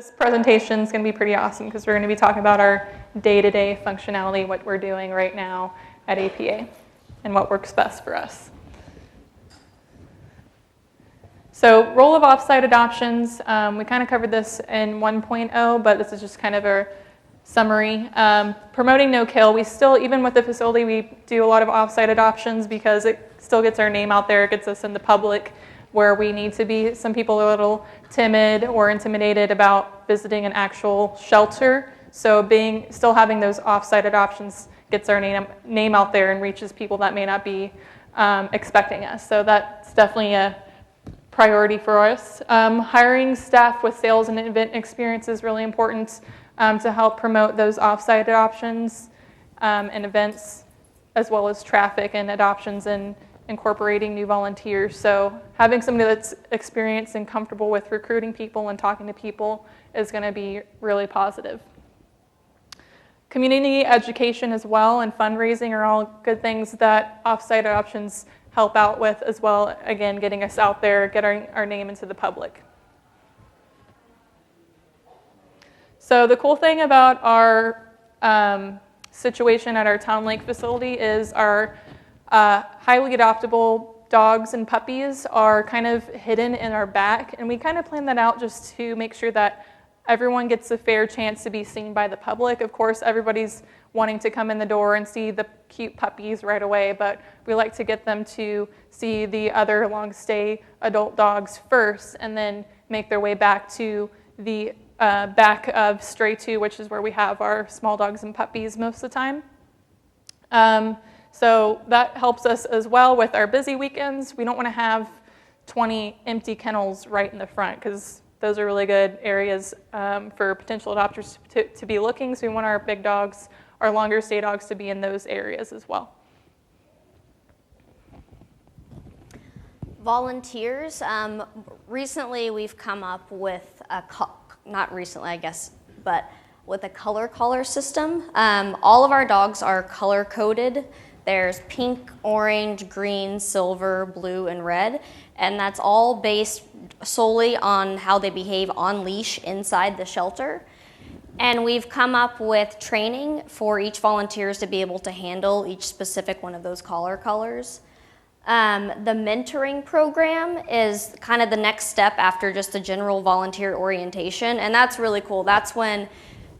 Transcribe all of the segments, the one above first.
This presentation is going to be pretty awesome because we're going to be talking about our day-to-day functionality, what we're doing right now at APA, and what works best for us. So role of offsite adoptions, we kind of covered this in 1.0, but this is just kind of a summary. Promoting no-kill, we still, even with the facility, we do a lot of offsite adoptions because it still gets our name out there, it gets us in the public where we need to be. Some people are a little timid or intimidated about visiting an actual shelter. So still having those offsite adoptions gets our name out there and reaches people that may not be expecting us. So that's definitely a priority for us. Hiring staff with sales and event experience is really important to help promote those offsite adoptions and events, as well as traffic and adoptions and incorporating new volunteers. So having somebody that's experienced and comfortable with recruiting people and talking to people is going to be really positive. Community education as well and fundraising are all good things that offsite adoptions help out with as well, again, getting us out there, getting our name into the public. So the cool thing about our situation at our Town Lake facility is our highly adoptable dogs and puppies are kind of hidden in our back, and we kind of plan that out just to make sure that everyone gets a fair chance to be seen by the public. Of course, everybody's wanting to come in the door and see the cute puppies right away, but we like to get them to see the other long stay adult dogs first and then make their way back to the back of Stray 2, which is where we have our small dogs and puppies most of the time. So that helps us as well with our busy weekends. We don't want to have 20 empty kennels right in the front because those are really good areas for potential adopters to be looking. So we want our big dogs, our longer stay dogs, to be in those areas as well. Volunteers. Recently we've come up with not recently I guess, but with a color collar system. All of our dogs are color coded. There's pink, orange, green, silver, blue, and red, and that's all based solely on how they behave on leash inside the shelter. And we've come up with training for each volunteers to be able to handle each specific one of those collar colors. The mentoring program is kind of the next step after just a general volunteer orientation, and that's really cool. That's when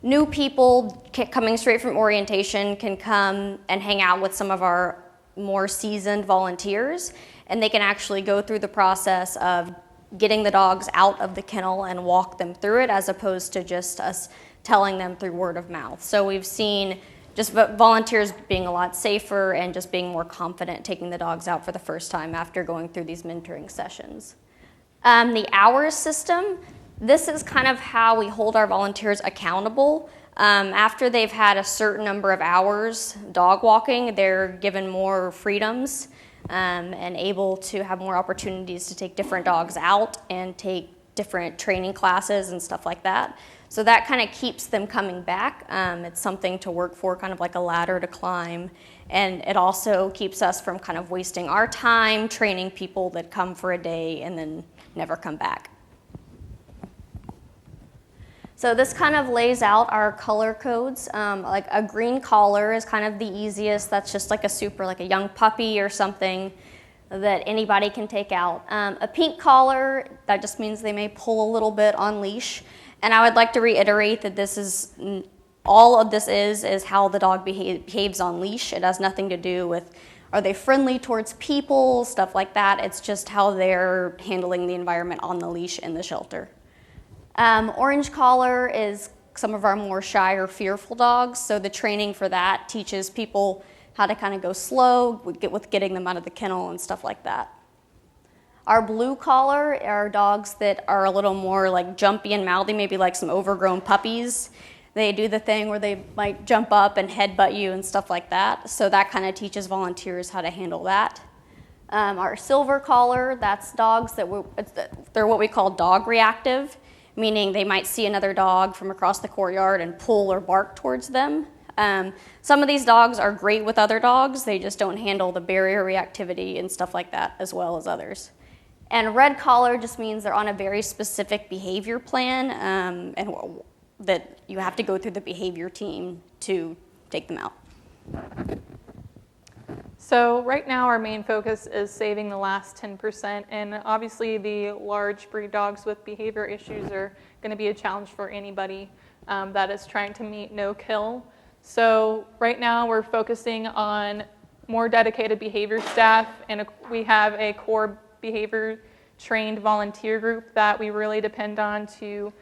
new people coming straight from orientation can come and hang out with some of our more seasoned volunteers, and they can actually go through the process of getting the dogs out of the kennel and walk them through it, as opposed to just us telling them through word of mouth. So we've seen just volunteers being a lot safer and just being more confident taking the dogs out for the first time after going through these mentoring sessions. The hours system, this is kind of how we hold our volunteers accountable. After they've had a certain number of hours dog walking, they're given more freedoms and able to have more opportunities to take different dogs out and take different training classes and stuff like that. So that kind of keeps them coming back. It's something to work for, kind of like a ladder to climb. And it also keeps us from kind of wasting our time training people that come for a day and then never come back. So this kind of lays out our color codes. Like a green collar is kind of the easiest. That's just like a young puppy or something that anybody can take out. A pink collar, that just means they may pull a little bit on leash. And I would like to reiterate that all of this is how the dog behaves on leash. It has nothing to do with are they friendly towards people, stuff like that. It's just how they're handling the environment on the leash in the shelter. Orange collar is some of our more shy or fearful dogs, so the training for that teaches people how to kind of go slow with getting them out of the kennel and stuff like that. Our blue collar are dogs that are a little more like jumpy and mouthy, maybe like some overgrown puppies. They do the thing where they might jump up and headbutt you and stuff like that, so that kind of teaches volunteers how to handle that. Our silver collar, that's dogs they're what we call dog reactive, meaning they might see another dog from across the courtyard and pull or bark towards them. Some of these dogs are great with other dogs, they just don't handle the barrier reactivity and stuff like that as well as others. And red collar just means they're on a very specific behavior plan, and that you have to go through the behavior team to take them out. So right now our main focus is saving the last 10%, and obviously the large breed dogs with behavior issues are going to be a challenge for anybody that is trying to meet no kill. So right now we're focusing on more dedicated behavior staff, and we have a core behavior trained volunteer group that we really depend on to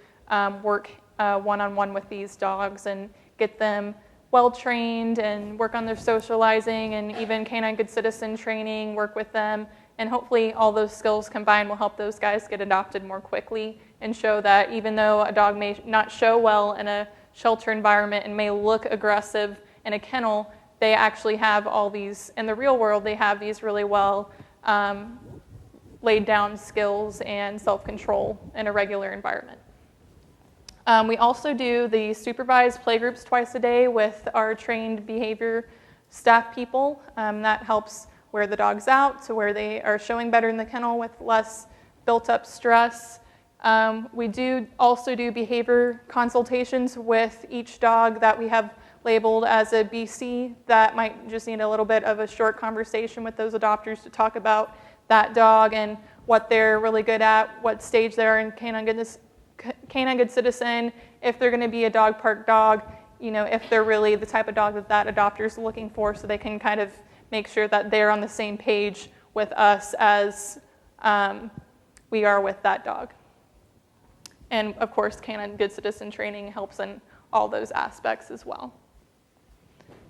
work one-on-one with these dogs and get them well trained and work on their socializing and even canine good citizen training, work with them, and hopefully all those skills combined will help those guys get adopted more quickly and show that even though a dog may not show well in a shelter environment and may look aggressive in a kennel, they actually have all these, in the real world, they have these really well laid down skills and self-control in a regular environment. We also do the supervised playgroups twice a day with our trained behavior staff people. That helps wear the dogs out to where they are showing better in the kennel with less built up stress. We do also do behavior consultations with each dog that we have labeled as a BC that might just need a little bit of a short conversation with those adopters to talk about that dog and what they're really good at, what stage they're in canine good citizen, if they're going to be a dog park dog, you know, if they're really the type of dog that that adopter is looking for, so they can kind of make sure that they're on the same page with us as we are with that dog. And of course, canine good citizen training helps in all those aspects as well.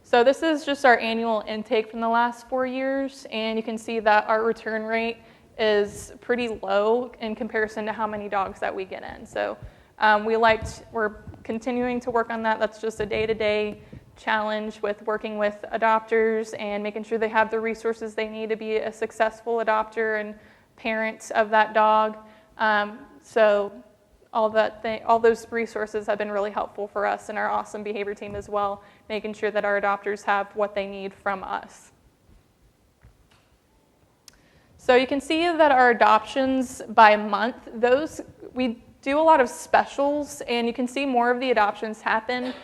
So this is just our annual intake from the last 4 years, and you can see that our return rate is pretty low in comparison to how many dogs that we get in. So we're continuing to work on that. That's just a day-to-day challenge with working with adopters and making sure they have the resources they need to be a successful adopter and parent of that dog. So all those resources have been really helpful for us and our awesome behavior team as well, making sure that our adopters have what they need from us. So you can see that our adoptions by month, we do a lot of specials, and you can see more of the adoptions happen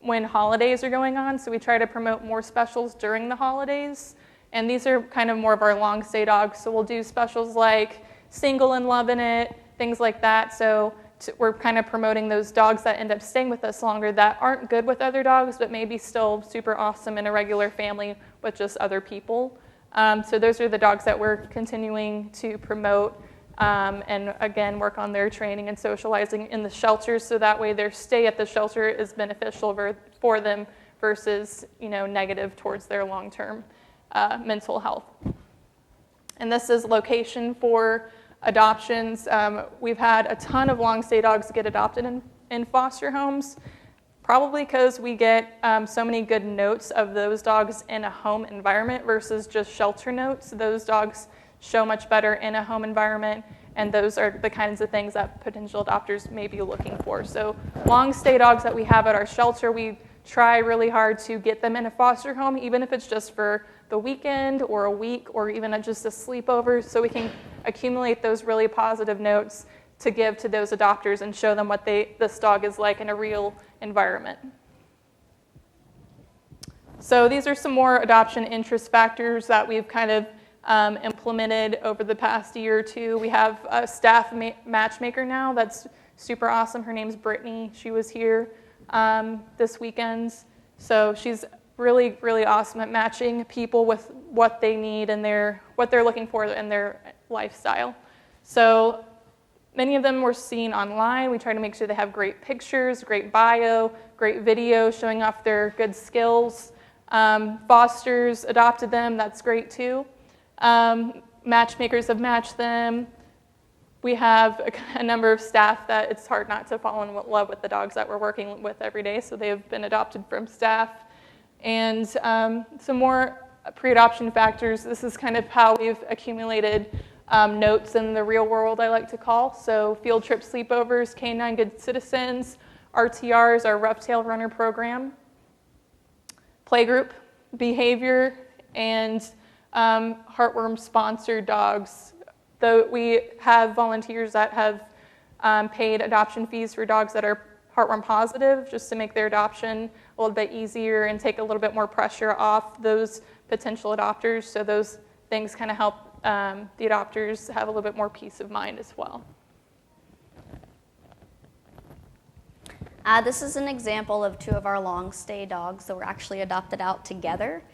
when holidays are going on. So we try to promote more specials during the holidays. And these are kind of more of our long stay dogs. So we'll do specials like Single and Loving It, things like that. So we're kind of promoting those dogs that end up staying with us longer that aren't good with other dogs, but maybe still super awesome in a regular family with just other people. So those are the dogs that we're continuing to promote and again work on their training and socializing in the shelters, so that way their stay at the shelter is beneficial for them versus negative towards their long-term mental health. And this is location for adoptions. We've had a ton of long stay dogs get adopted in foster homes, probably because we get so many good notes of those dogs in a home environment versus just shelter notes. Those dogs show much better in a home environment, and those are the kinds of things that potential adopters may be looking for. So long stay dogs that we have at our shelter, we try really hard to get them in a foster home, even if it's just for the weekend or a week or even just a sleepover, so we can accumulate those really positive notes to give to those adopters and show them what this dog is like in a real environment. So these are some more adoption interest factors that we've kind of implemented over the past year or two. We have a staff matchmaker now that's super awesome. Her name's Brittany. She was here this weekend. So she's really, really awesome at matching people with what they need and what they're looking for in their lifestyle. So many of them were seen online. We try to make sure they have great pictures, great bio, great video showing off their good skills. Fosters adopted them, that's great too. Matchmakers have matched them. We have a number of staff that it's hard not to fall in love with the dogs that we're working with every day, so they have been adopted from staff. And some more pre-adoption factors. This is kind of how we've accumulated notes in the real world, I like to call. So field trip sleepovers, canine good citizens, RTRs, our rough tail runner program, playgroup, behavior, and heartworm sponsored dogs Though we have volunteers that have paid adoption fees for dogs that are heartworm positive, just to make their adoption a little bit easier and take a little bit more pressure off those potential adopters. So those things kind of help the adopters have a little bit more peace of mind as well. This is an example of 2 of our long stay dogs that were actually adopted out together.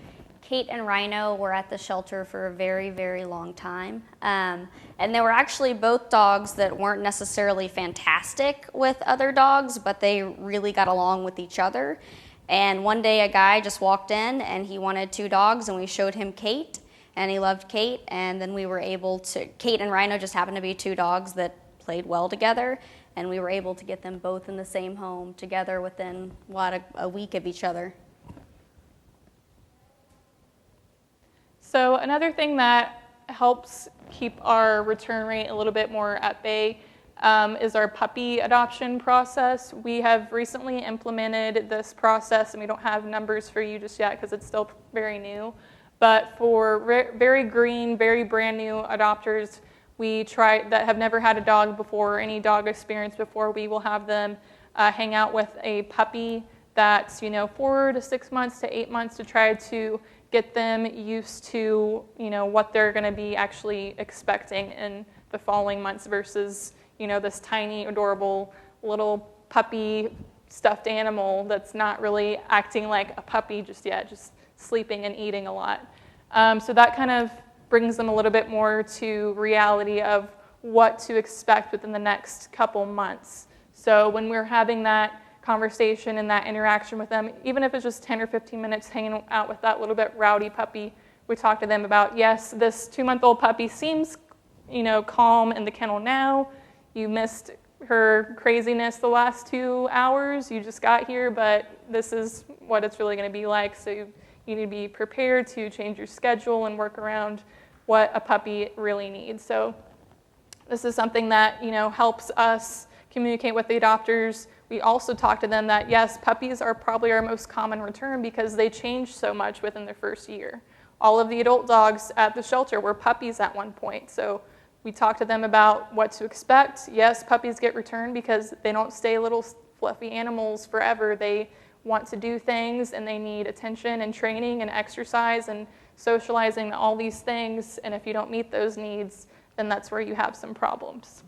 Kate and Rhino were at the shelter for a very, very long time. And they were actually both dogs that weren't necessarily fantastic with other dogs, but they really got along with each other. And one day a guy just walked in and he wanted 2 dogs, and we showed him Kate, and he loved Kate. And then we were able to, Kate and Rhino just happened to be 2 dogs that played well together, and we were able to get them both in the same home together within, a week of each other. So another thing that helps keep our return rate a little bit more at bay is our puppy adoption process. We have recently implemented this process, and we don't have numbers for you just yet because it's still very new. But for very green, very brand new adopters, that have never had a dog before or any dog experience before, we will have them hang out with a puppy that's 4 to 6 months to 8 months to try to get them used to what they're going to be actually expecting in the following months versus this tiny, adorable little puppy stuffed animal that's not really acting like a puppy just yet, just sleeping and eating a lot. So that kind of brings them a little bit more to reality of what to expect within the next couple months. So when we're having that conversation and that interaction with them, even if it's just 10 or 15 minutes hanging out with that little bit rowdy puppy, we talk to them about, yes, this 2-month-old puppy seems, calm in the kennel now. You missed her craziness the last 2 hours. You just got here, but this is what it's really going to be like. So you need to be prepared to change your schedule and work around what a puppy really needs. So this is something that, helps us communicate with the adopters. We also talk to them that, yes, puppies are probably our most common return because they change so much within their first year. All of the adult dogs at the shelter were puppies at one point. So we talk to them about what to expect. Yes, puppies get returned because they don't stay little fluffy animals forever. They want to do things, and they need attention and training and exercise and socializing, all these things. And if you don't meet those needs, then that's where you have some problems.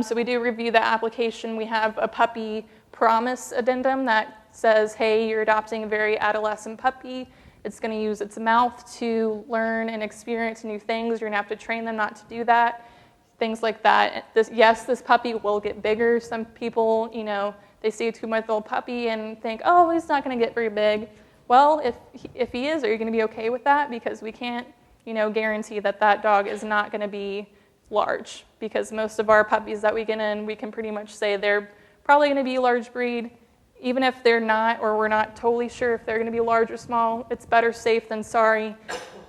So we do review the application. We have a puppy promise addendum that says, hey, you're adopting a very adolescent puppy. It's going to use its mouth to learn and experience new things. You're going to have to train them not to do that, things like that. This puppy will get bigger. Some people, they see a 2-month-old puppy and think, oh, he's not going to get very big. Well, if he is, are you going to be okay with that? Because we can't, guarantee that dog is not going to be large, because most of our puppies that we get in, we can pretty much say they're probably going to be a large breed. Even if they're not, or we're not totally sure if they're going to be large or small, it's better safe than sorry.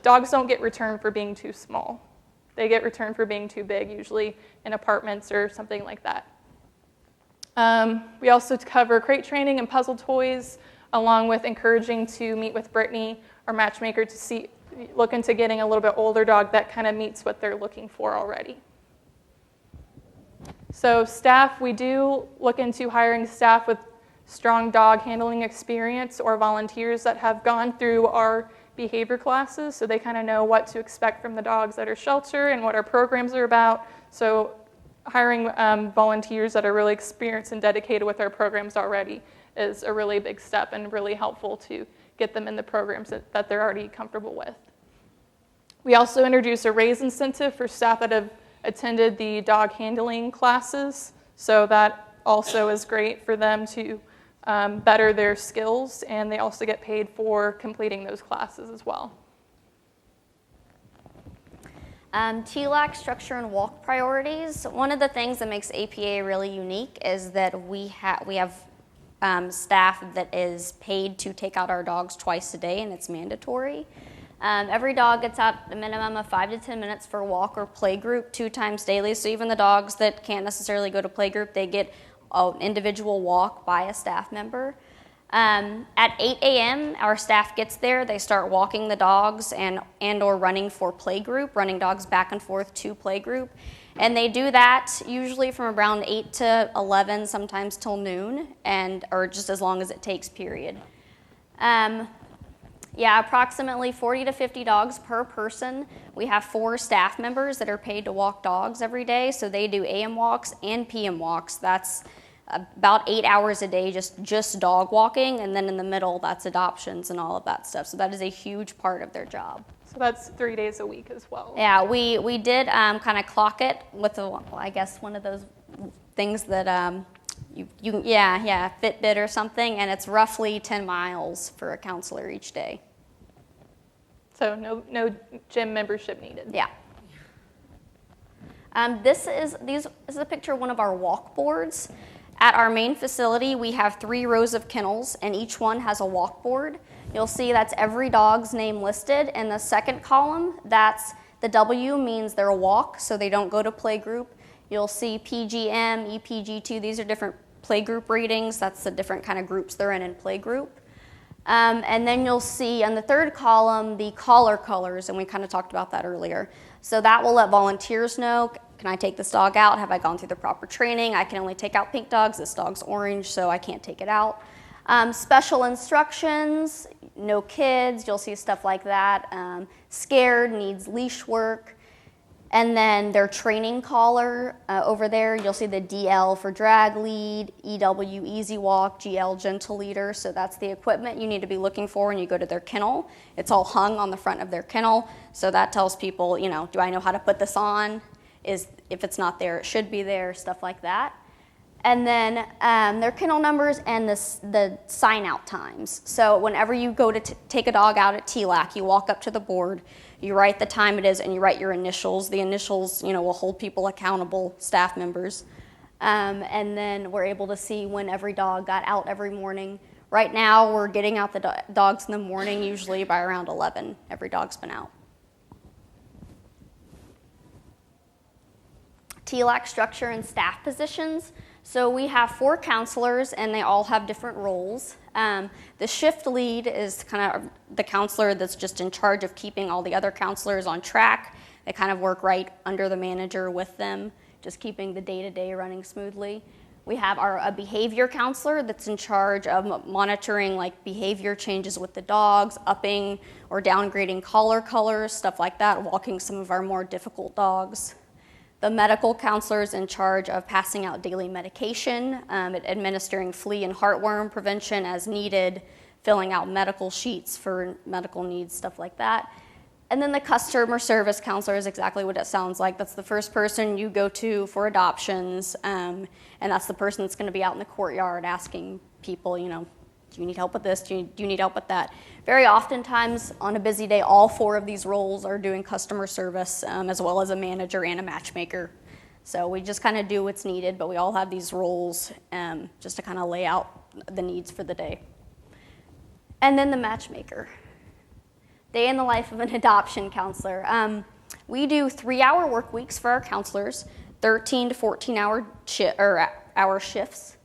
Dogs don't get returned for being too small. They get returned for being too big, usually in apartments or something like that. We also cover crate training and puzzle toys, along with encouraging to meet with Brittany, our matchmaker, to look into getting a little bit older dog that kind of meets what they're looking for already. So staff, we do look into hiring staff with strong dog handling experience or volunteers that have gone through our behavior classes, so they kind of know what to expect from the dogs at our shelter and what our programs are about. So hiring volunteers that are really experienced and dedicated with our programs already is a really big step and really helpful to get them in the programs that they're already comfortable with. We also introduce a raise incentive for staff that have attended the dog handling classes, so that also is great for them to better their skills, and they also get paid for completing those classes as well. TLAC Structure and Walk priorities. One of the things that makes APA really unique is that we have staff that is paid to take out our dogs twice a day, and it's mandatory. Every dog gets out a minimum of 5 to 10 minutes for a walk or play group 2 times daily. So even the dogs that can't necessarily go to play group, they get an individual walk by a staff member. At 8 a.m., our staff gets there. They start walking the dogs and or running for playgroup, running dogs back and forth to playgroup. And they do that usually from around 8 to 11, sometimes till noon, or just as long as it takes, period. Approximately 40 to 50 dogs per person. We have 4 staff members that are paid to walk dogs every day, so they do AM walks and PM walks. That's about 8 hours a day, just dog walking, and then in the middle, that's adoptions and all of that stuff. So that is a huge part of their job. So that's 3 days a week as well. Yeah, we did kind of clock it with one of those things that Fitbit or something, and it's roughly 10 miles for a counselor each day. So no gym membership needed. Yeah. This is a picture of one of our walk boards. At our main facility, we have 3 rows of kennels, and each one has a walk board. You'll see that's every dog's name listed. In the second column, that's the W means they're a walk, so they don't go to playgroup. You'll see PGM, EPG2, these are different playgroup ratings. That's the different kind of groups they're in playgroup. And then you'll see on the third column the collar colors, and we kind of talked about that earlier. So that will let volunteers know, can I take this dog out? Have I gone through the proper training? I can only take out pink dogs. This dog's orange, so I can't take it out. Special instructions, no kids, you'll see stuff like that. Scared, needs leash work. And then their training collar over there, you'll see the DL for drag lead, EW easy walk, GL gentle leader. So that's the equipment you need to be looking for when you go to their kennel. It's all hung on the front of their kennel. So that tells people, do I know how to put this on? If it's not there, it should be there, stuff like that. And then their kennel numbers and the sign out times. So whenever you go to take a dog out at TLAC, you walk up to the board, you write the time it is, and you write your initials. The initials, will hold people accountable, staff members. And then we're able to see when every dog got out every morning. Right now, we're getting out the dogs in the morning, usually by around 11. Every dog's been out. TLAC structure and staff positions. So we have 4 counselors, and they all have different roles. The shift lead is kind of the counselor that's just in charge of keeping all the other counselors on track. They kind of work right under the manager with them, just keeping the day-to-day running smoothly. We have a behavior counselor that's in charge of monitoring behavior changes with the dogs, upping or downgrading collar colors, stuff like that, walking some of our more difficult dogs. The medical counselor is in charge of passing out daily medication, administering flea and heartworm prevention as needed, filling out medical sheets for medical needs, stuff like that. And then the customer service counselor is exactly what it sounds like. That's the first person you go to for adoptions, and that's the person that's going to be out in the courtyard asking people, do you need help with this? Do you need help with that? Very oftentimes on a busy day, all 4 of these roles are doing customer service as well as a manager and a matchmaker. So we just kind of do what's needed, but we all have these roles just to kind of lay out the needs for the day. And then the matchmaker. Day in the life of an adoption counselor. We do 3-hour work weeks for our counselors, 13 to 14-hour hour shifts.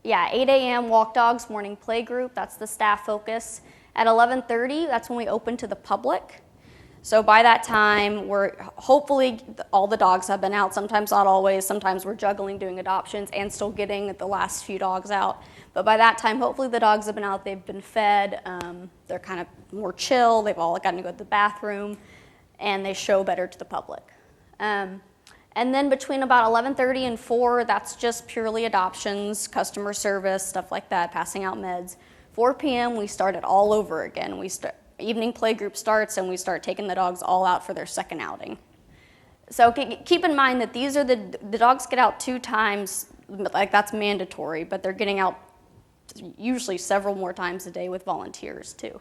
8 a.m. walk dogs, morning play group, that's the staff focus. At 11:30, that's when we open to the public. So by that time, hopefully all the dogs have been out, sometimes not always, sometimes we're juggling doing adoptions and still getting the last few dogs out. But by that time, hopefully the dogs have been out, they've been fed, they're kind of more chill, they've all gotten to go to the bathroom, and they show better to the public. And then between about 11:30 and 4, that's just purely adoptions, customer service, stuff like that, passing out meds. 4 p.m., we start it all over again. Evening play group starts, and we start taking the dogs all out for their second outing. So keep in mind that these are the dogs get out 2 times, that's mandatory, but they're getting out usually several more times a day with volunteers too.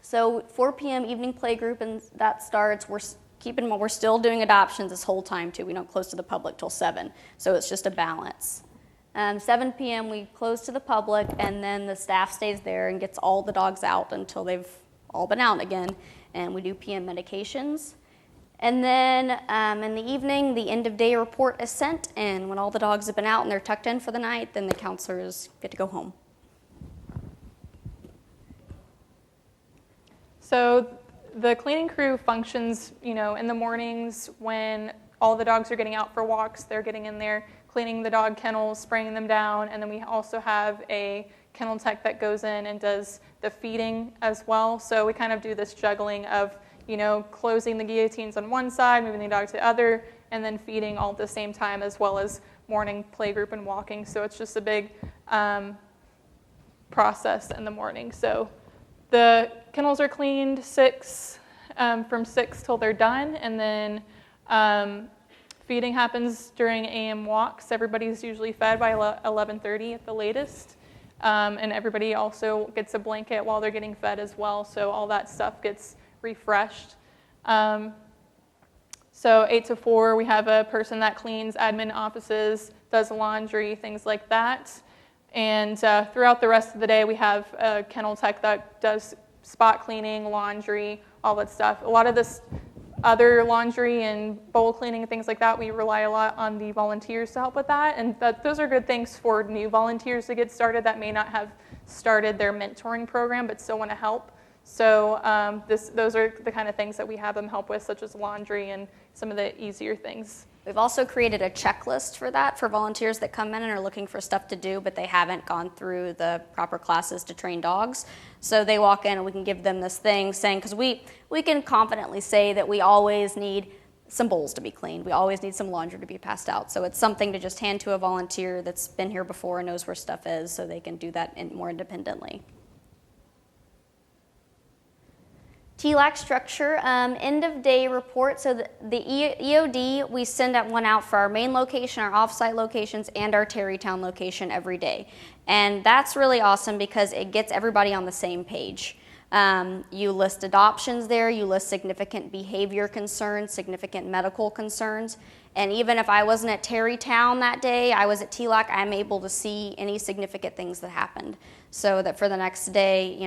So 4 p.m. evening play group, and that starts. We're still doing adoptions this whole time too. We don't close to the public till 7, so it's just a balance. 7 p.m. we close to the public, and then the staff stays there and gets all the dogs out until they've all been out again, and we do PM medications. And then in the evening, the end of day report is sent, and when all the dogs have been out and they're tucked in for the night, then the counselors get to go home. So the cleaning crew functions, in the mornings when all the dogs are getting out for walks, they're getting in there, cleaning the dog kennels, spraying them down, and then we also have a kennel tech that goes in and does the feeding as well. So we kind of do this juggling of, closing the guillotines on one side, moving the dog to the other, and then feeding all at the same time, as well as morning playgroup and walking. So it's just a big process in the morning. So the kennels are cleaned from 6 till they're done, and then feeding happens during AM walks. Everybody's usually fed by 11:30 at the latest, and everybody also gets a blanket while they're getting fed as well, so all that stuff gets refreshed. So 8 to 4, we have a person that cleans admin offices, does laundry, things like that. And throughout the rest of the day, we have a kennel tech that does spot cleaning, laundry, all that stuff. A lot of this other laundry and bowl cleaning and things like that, we rely a lot on the volunteers to help with that. And those are good things for new volunteers to get started that may not have started their mentoring program but still want to help. So those are the kind of things that we have them help with, such as laundry and some of the easier things. We've also created a checklist for that for volunteers that come in and are looking for stuff to do, but they haven't gone through the proper classes to train dogs. So they walk in and we can give them this thing saying, because we can confidently say that we always need some bowls to be cleaned. We always need some laundry to be passed out. So it's something to just hand to a volunteer that's been here before and knows where stuff is, so they can do that more independently. TLAC structure, end of day report. So the EOD, we send one out for our main location, our offsite locations, and our Tarrytown location every day. And that's really awesome because it gets everybody on the same page. You list adoptions there, you list significant behavior concerns, significant medical concerns. And even if I wasn't at Tarrytown that day, I was at TLAC, I'm able to see any significant things that happened. So that for the next day,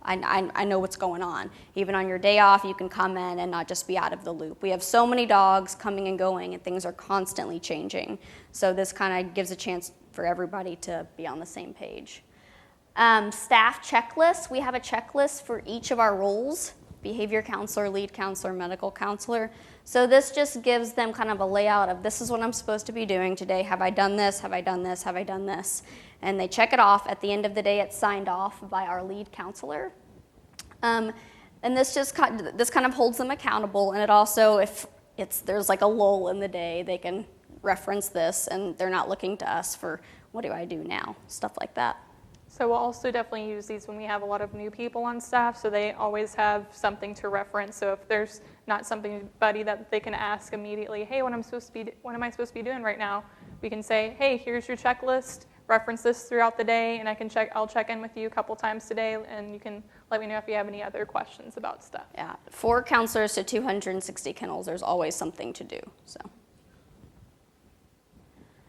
I know what's going on. Even on your day off, you can come in and not just be out of the loop. We have so many dogs coming and going, and things are constantly changing. So this kind of gives a chance for everybody to be on the same page. Staff checklist. We have a checklist for each of our roles: behavior counselor, lead counselor, medical counselor. So this just gives them kind of a layout of, this is what I'm supposed to be doing today. Have I done this? Have I done this? Have I done this? And they check it off. At the end of the day, it's signed off by our lead counselor. And this kind of holds them accountable. And it also, if there's like a lull in the day, they can reference this, and they're not looking to us for, what do I do now? Stuff like that. So we'll also definitely use these when we have a lot of new people on staff, so they always have something to reference. So if there's not somebody that they can ask immediately, hey, what am I supposed to be doing right now? We can say, hey, here's your checklist, reference this throughout the day, and I'll check in with you a couple times today, and you can let me know if you have any other questions about stuff. Yeah, 4 counselors to 260 kennels, there's always something to do. So,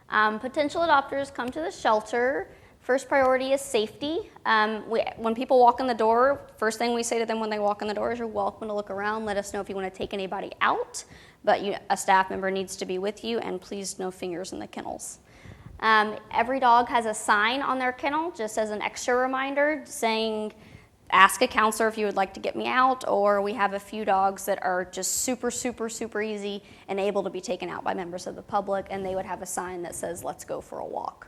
potential adopters come to the shelter. First priority is safety. When people walk in the door, first thing we say to them when they walk in the door is, you're welcome to look around. Let us know if you want to take anybody out, but a staff member needs to be with you, and please no fingers in the kennels. Every dog has a sign on their kennel, just as an extra reminder, saying, ask a counselor if you would like to get me out, or we have a few dogs that are just super, super, super easy and able to be taken out by members of the public, and they would have a sign that says, let's go for a walk.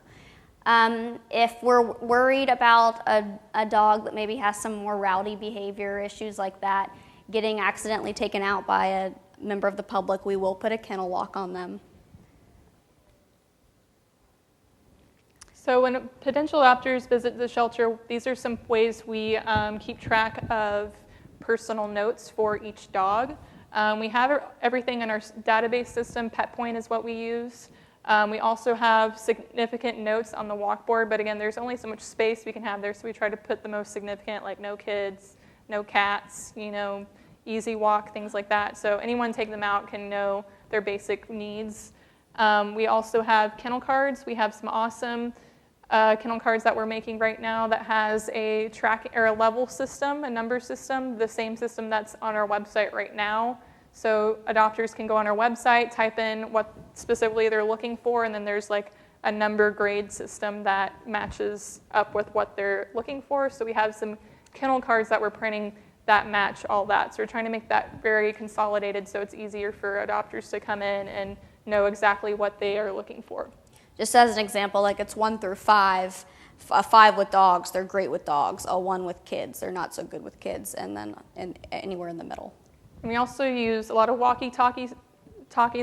If we're worried about a dog that maybe has some more rowdy behavior, issues like that, getting accidentally taken out by a member of the public, we will put a kennel lock on them. So when potential adopters visit the shelter, these are some ways we keep track of personal notes for each dog. We have everything in our database system. PetPoint is what we use. We also have significant notes on the walkboard, but again, there's only so much space we can have there, so we try to put the most significant, like no kids, no cats, easy walk, things like that. So anyone taking them out can know their basic needs. We also have kennel cards. We have some awesome kennel cards that we're making right now that has a track or a level system, a number system, the same system that's on our website right now. So adopters can go on our website, type in what specifically they're looking for, and then there's like a number grade system that matches up with what they're looking for. So we have some kennel cards that we're printing that match all that. So we're trying to make that very consolidated so it's easier for adopters to come in and know exactly what they are looking for. Just as an example, like it's 1 through 5. A 5 with dogs, they're great with dogs. A 1 with kids, they're not so good with kids. And then anywhere in the middle. And we also use a lot of walkie-talkies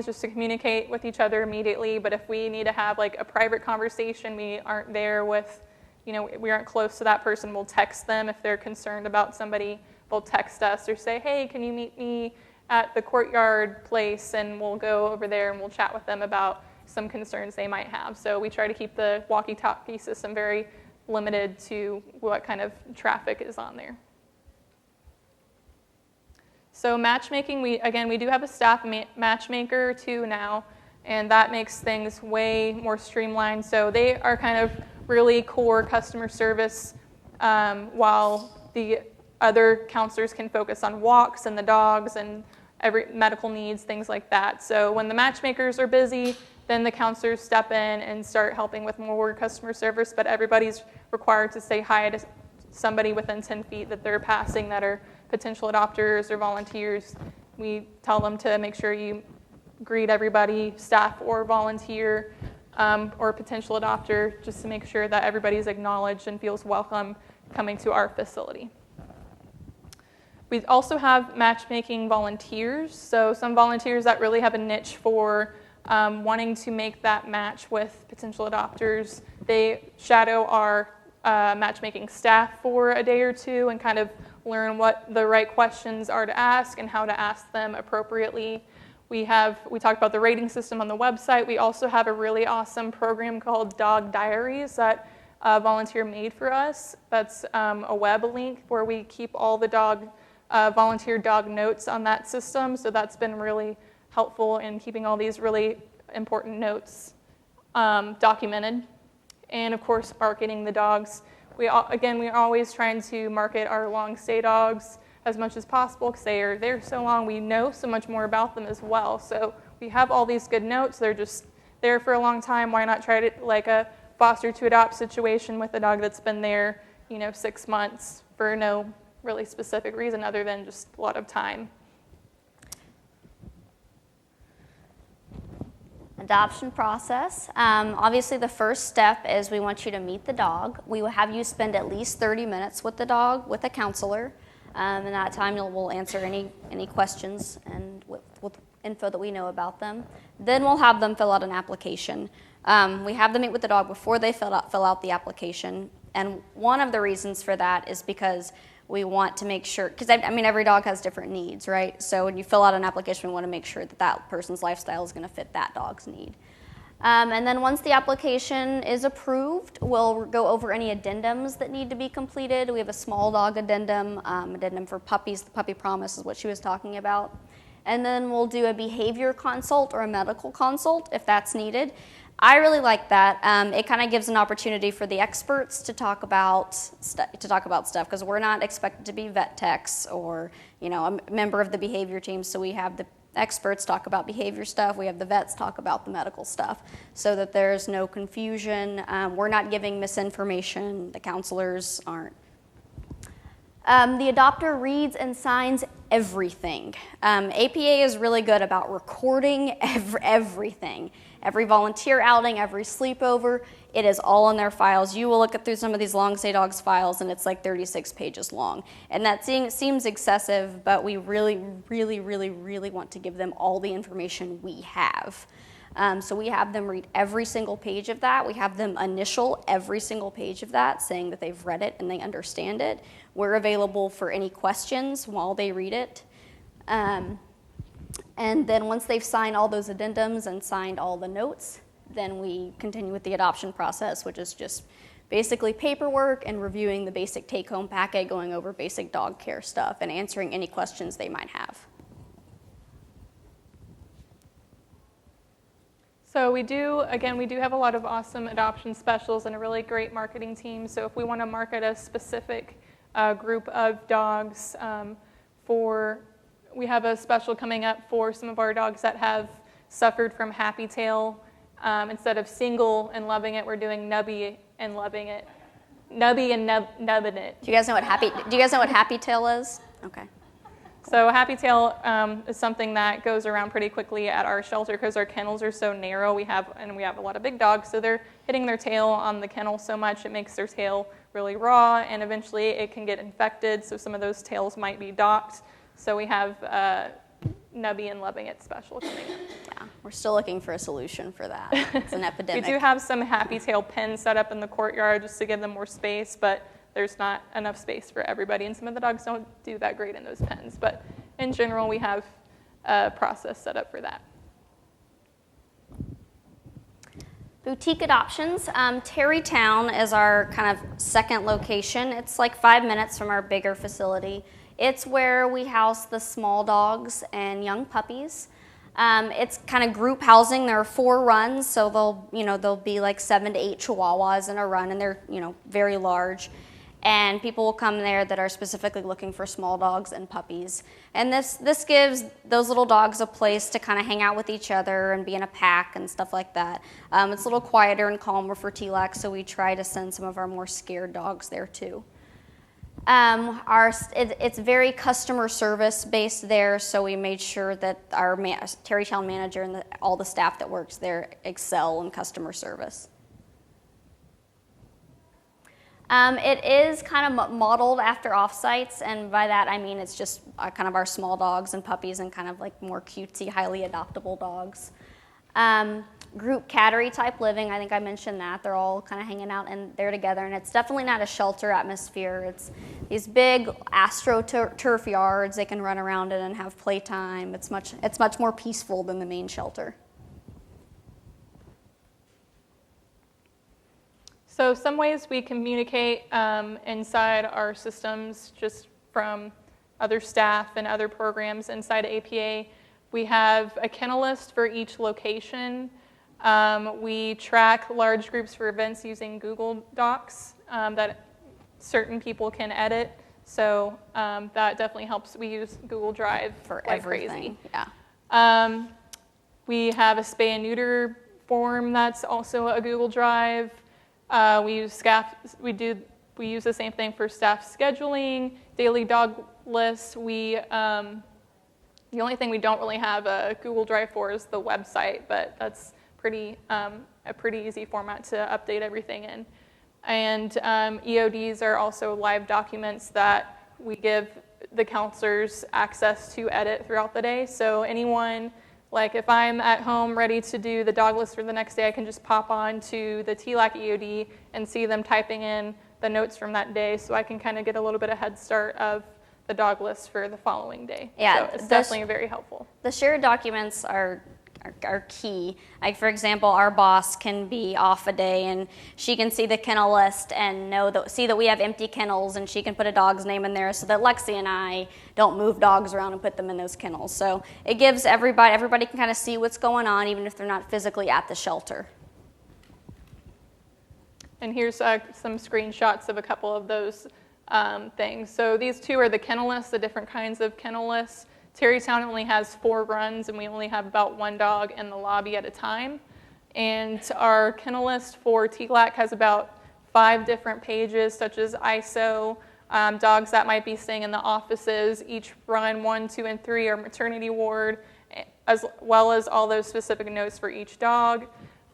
just to communicate with each other immediately. But if we need to have like a private conversation, we aren't there with, we aren't close to that person, we'll text them if they're concerned about somebody. They'll text us or say, hey, can you meet me at the courtyard place? And we'll go over there and we'll chat with them about some concerns they might have. So we try to keep the walkie-talkie system very limited to what kind of traffic is on there. So matchmaking, we do have a staff matchmaker too now, and that makes things way more streamlined. So they are kind of really core customer service, while the other counselors can focus on walks and the dogs and every medical needs, things like that. So when the matchmakers are busy, then the counselors step in and start helping with more customer service, but everybody's required to say hi to somebody within 10 feet that they're passing that are potential adopters or volunteers. We tell them to make sure you greet everybody, staff or volunteer, or potential adopter, just to make sure that everybody's acknowledged and feels welcome coming to our facility. We also have matchmaking volunteers, so some volunteers that really have a niche for wanting to make that match with potential adopters. They shadow our matchmaking staff for a day or two and kind of learn what the right questions are to ask and how to ask them appropriately. We talked about the rating system on the website. We also have a really awesome program called Dog Diaries that a volunteer made for us. That's a web link where we keep all the volunteer dog notes on that system. So that's been really helpful in keeping all these really important notes documented. And of course, marketing the dogs. We're always trying to market our long stay dogs as much as possible because they are there so long. We know so much more about them as well. So we have all these good notes. They're just there for a long time. Why not try to like a foster to adopt situation with a dog that's been there, 6 months for no really specific reason other than just a lot of time. Adoption process. Obviously, the first step is we want you to meet the dog. We will have you spend at least 30 minutes with the dog with a counselor. In that time, we'll answer any questions and with info that we know about them. Then we'll have them fill out an application. We have them meet with the dog before they fill out the application. And one of the reasons for that is because we want to make sure, because every dog has different needs, right? So when you fill out an application, we want to make sure that that person's lifestyle is going to fit that dog's need. And then once the application is approved, we'll go over any addendums that need to be completed. We have a small dog addendum for puppies. The puppy promise is what she was talking about. And then we'll do a behavior consult or a medical consult if that's needed. I really like that. It kind of gives an opportunity for the experts to talk about stuff because we're not expected to be vet techs or a member of the behavior team. So we have the experts talk about behavior stuff. We have the vets talk about the medical stuff, so that there's no confusion. We're not giving misinformation. The counselors aren't. The adopter reads and signs everything. APA is really good about recording everything. Every volunteer outing, every sleepover, it is all in their files. You will look through some of these long stay dogs files and it's like 36 pages long. And that seems excessive, but we really, really, really, really want to give them all the information we have. So we have them read every single page of that. We have them initial every single page of that, saying that they've read it and they understand it. We're available for any questions while they read it. And then once they've signed all those addendums and signed all the notes, then we continue with the adoption process, which is just basically paperwork and reviewing the basic take-home packet, going over basic dog care stuff, and answering any questions they might have. So we do have a lot of awesome adoption specials and a really great marketing team. So if we want to market a specific group of dogs we have a special coming up for some of our dogs that have suffered from happy tail. Instead of single and loving it, we're doing nubby and loving it. Nubby and nubbing it. Do you guys know what happy tail is? Okay. So happy tail is something that goes around pretty quickly at our shelter because our kennels are so narrow. We have a lot of big dogs, so they're hitting their tail on the kennel so much it makes their tail really raw, and eventually it can get infected. So some of those tails might be docked. So we have Nubby and Loving It special coming up. Yeah, we're still looking for a solution for that. It's an epidemic. We do have some happy tail pens set up in the courtyard just to give them more space, but there's not enough space for everybody, and some of the dogs don't do that great in those pens. But in general, we have a process set up for that. Boutique adoptions. Tarrytown is our kind of second location. It's like 5 minutes from our bigger facility. It's where we house the small dogs and young puppies. It's kind of group housing. There are 4 runs, so there'll be like 7 to 8 Chihuahuas in a run, and they're very large. And people will come there that are specifically looking for small dogs and puppies. And this gives those little dogs a place to kind of hang out with each other and be in a pack and stuff like that. It's a little quieter and calmer for TLAC, so we try to send some of our more scared dogs there too. It's very customer service based there, so we made sure that our Tarrytown manager and all the staff that works there excel in customer service. It is kind of modeled after offsites, and by that I mean it's just kind of our small dogs and puppies and kind of like more cutesy, highly adoptable dogs. Group cattery type living, I think I mentioned that. They're all kind of hanging out and they're together, and it's definitely not a shelter atmosphere. It's these big turf yards they can run around in and have playtime. It's much more peaceful than the main shelter. So some ways we communicate inside our systems just from other staff and other programs inside APA. We have a kennel list for each location. We track large groups for events using Google Docs that certain people can edit. So that definitely helps. We use Google Drive for like everything. Crazy. Yeah. We have a spay and neuter form that's also a Google Drive. We use the same thing for staff scheduling, daily dog lists. The only thing we don't really have a Google Drive for is the website, but that's a pretty easy format to update everything in. And EODs are also live documents that we give the counselors access to edit throughout the day. So anyone, like if I'm at home ready to do the dog list for the next day, I can just pop on to the TLAC EOD and see them typing in the notes from that day, so I can kind of get a little bit of head start of the dog list for the following day. Yeah, so it's definitely very helpful. The shared documents are key. Like for example, our boss can be off a day and she can see the kennel list and see that we have empty kennels, and she can put a dog's name in there so that Lexi and I don't move dogs around and put them in those kennels. So it gives everybody can kind of see what's going on even if they're not physically at the shelter. And here's some screenshots of a couple of those things. So these 2 are the kennel lists, the different kinds of kennel lists. Tarrytown only has 4 runs, and we only have about 1 dog in the lobby at a time. And our kennel list for TLAC has about 5 different pages, such as ISO, dogs that might be staying in the offices. Each run 1, 2, and 3 are maternity ward, as well as all those specific notes for each dog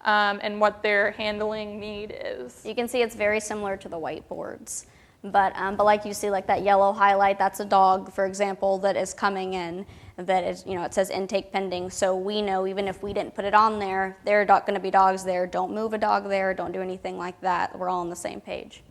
and what their handling need is. You can see it's very similar to the whiteboards. But like you see, like that yellow highlight, that's a dog, for example, that is coming in, that is, it says intake pending. So we know even if we didn't put it on there, there are going to be dogs there. Don't move a dog there. Don't do anything like that. We're all on the same page.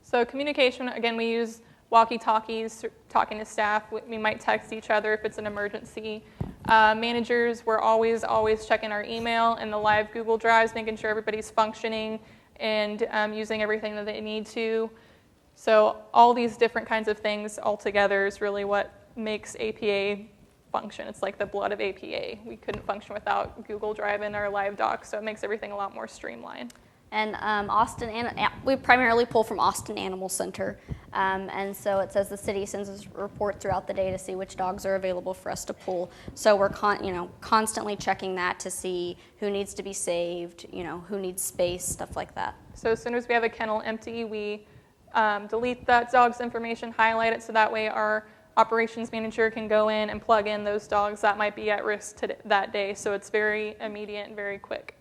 So communication, again, we use Walkie talkies, talking to staff. We might text each other if it's an emergency. Managers, we're always checking our email and the live Google Drives, making sure everybody's functioning and using everything that they need to. So all these different kinds of things all together is really what makes APA function. It's like the blood of APA. We couldn't function without Google Drive and our live docs, so it makes everything a lot more streamlined. And we primarily pull from Austin Animal Center. And so it says the city sends us reports throughout the day to see which dogs are available for us to pull. So we're constantly checking that to see who needs to be saved, who needs space, stuff like that. So as soon as we have a kennel empty, we delete that dog's information, highlight it, so that way our operations manager can go in and plug in those dogs that might be at risk that day. So it's very immediate and very quick.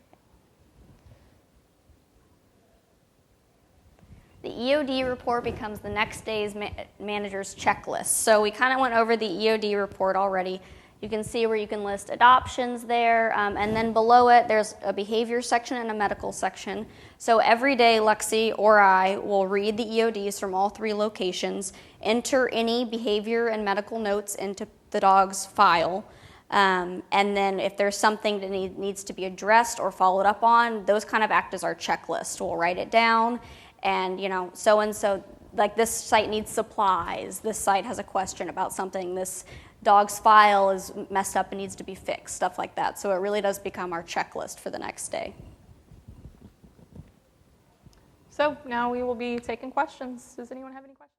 The EOD report becomes the next day's manager's checklist. So we kind of went over the EOD report already. You can see where you can list adoptions there, and then below it there's a behavior section and a medical section. So every day Lexi or I will read the EODs from all 3 locations, enter any behavior and medical notes into the dog's file, and then if there's something that needs to be addressed or followed up on, those kind of act as our checklist. We'll write it down. And, so-and-so, like this site needs supplies, this site has a question about something, this dog's file is messed up and needs to be fixed, stuff like that. So it really does become our checklist for the next day. So now we will be taking questions. Does anyone have any questions?